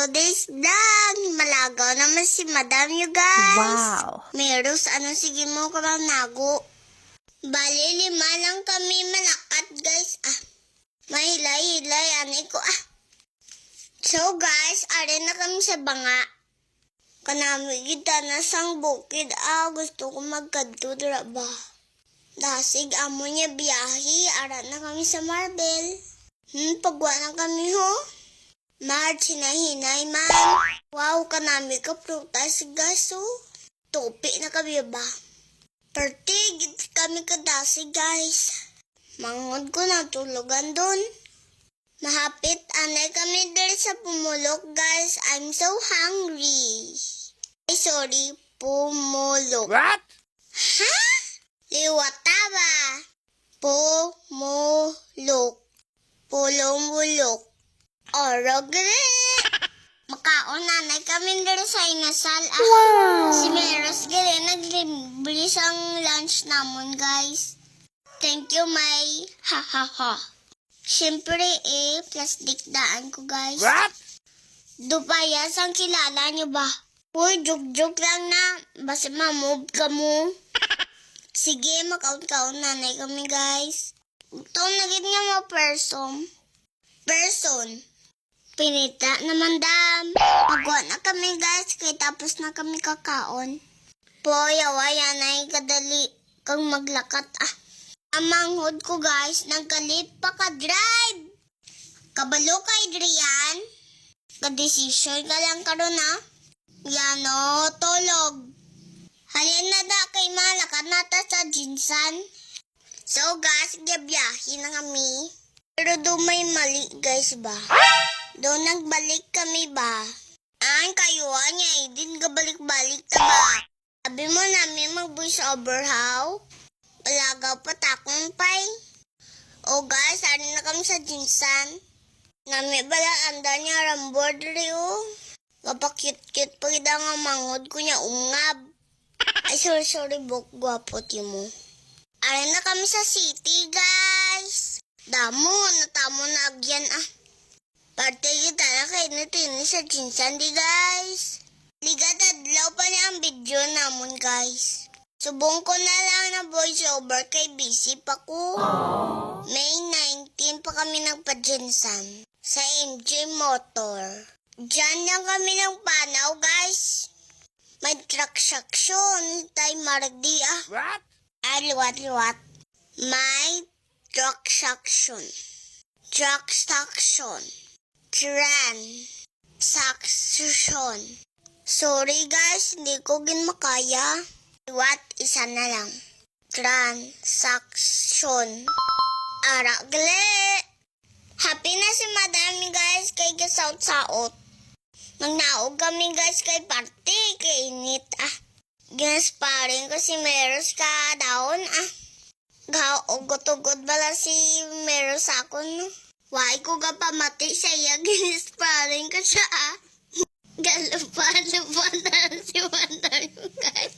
today's vlog. Malagaw naman si Madam, you guys. Wow. Meros, sige mo ka bang nago? Bali, 5 lang kami malakat, guys. Mahilay-hilay, ko. So, guys, are na kami sa banga. Kanami kita na sang bukid. Gusto ko magkadudra ba? Dasig amo niya biyahe. Ara na kami sa Marbel. Pagwa na kami ho. March, hinay-hinay man. Wow, kanami ka prutas, guys. Topi na kami ba? Pertigid kami kadasi, guys. Mangod ko na tulugan dun. Mahapit, anay kami dali sa pumulok, guys. I'm so hungry. Ay, sorry, pumulok. What? Ha? Liwata ba? Pumulok. Pulong-bulok. Orogre. Makaon, nanay kami dali sa inasal. Wow. Si Meros gali naglibre sang lunch namon, guys. Thank you, May. Ha ha ha. Siyempre plastic daan ko, guys. What? Dupayas ang kilala niyo ba? Uy, joke lang na. Basta ma-move ka mo. Sige, makaon-kaon nanay kami, guys. Ito, nagit nga mo person. Pinita naman, dam. Magwa na kami, guys, kaya tapos na kami kakaon. Poya-waya na kadali kang maglakat, Amanghod ko, guys, nagkalit pa ka-drive. Kabalo kay Drian. Ka-decision ka lang karon, Yano, tulog. Halin na da kay malakat nata sa Jinsan. So, guys, gabiyahin na kami. Pero doon may mali, guys, ba? Doon nagbalik kami ba? Kayuan niya, din gabalik-balik ta ba? Sabi mo namin mag-voice over how? Palagaw pa takong pay. O guys, ari na kami sa Jinsan. Nami bala anda niya rambod rio. Kapakit-kit pa kita nga mangod ko niya ungab. Ay, sorry, gwapo mo. Ari na kami sa city, guys. Damo, natamo na agyan, Parte kita na kayo natin sa Jinsan, di guys. Liga tadlaw pa niya ang video namon, guys. Subong ko na lang na voice over kay busy pa ko. May 19 pa kami nagpa-Jinsan sa MJ Motor. Diyan lang kami ng panaw, guys. May truck section. Tay maragdi, What? Liwat. May truck section. Transaction. Sorry, guys, hindi ko makaya. Liwat, isa na lang. Transaction. Aragle. Happy na si Madam, guys, kay gasaut-saot. Nagnaog kami, guys, kay party, kay init, Ginasparing ko si Meros ka daon, Ugot-ugot bala si Meros ako, no? Why ko ka pamati siya, ginasparing ko siya, Galupan na si Madam, guys.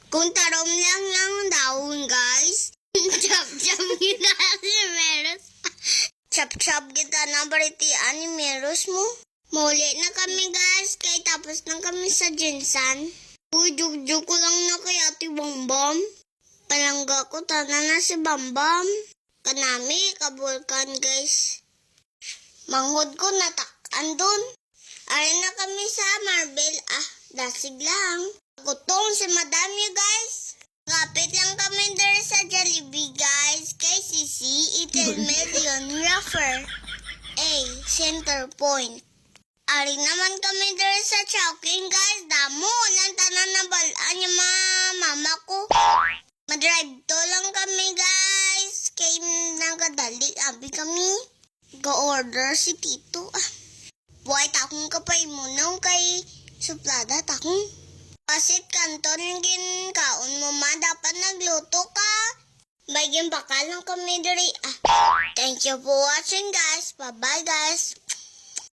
Kung tarom lang ng daon, guys. Chop-chop kita si Meros. Chop-chop kita na baritian ni Meros mo. Muli na kami, guys. Kaya tapos na kami sa Jinsan. Uy, jug ko lang na kay Ate Bambam. Palangga ko, tana na si Bambam. Kanami, kabulkan, guys. Manghod ko, natakan dun. Ari na kami sa Marbel. Dasig lang. Gutong si Madam, you guys. Kapit lang kami there sa Jollibee, guys. Kay Sisi, Itel Million Rougher. Center Point. Ari naman kami there sa Chowking, guys. Damo, lang tanan na balaan yung mama ko. Madrive to lang kami, guys. Kay nagadali, abi kami. Ga-order si Tito, Buhay takong kapay mo nung kay suplada takong. Pasit kanton kaon mo dapat nagluto ka. Bagyan bakal lang kami diri. Thank you for watching, guys. Bye-bye, guys.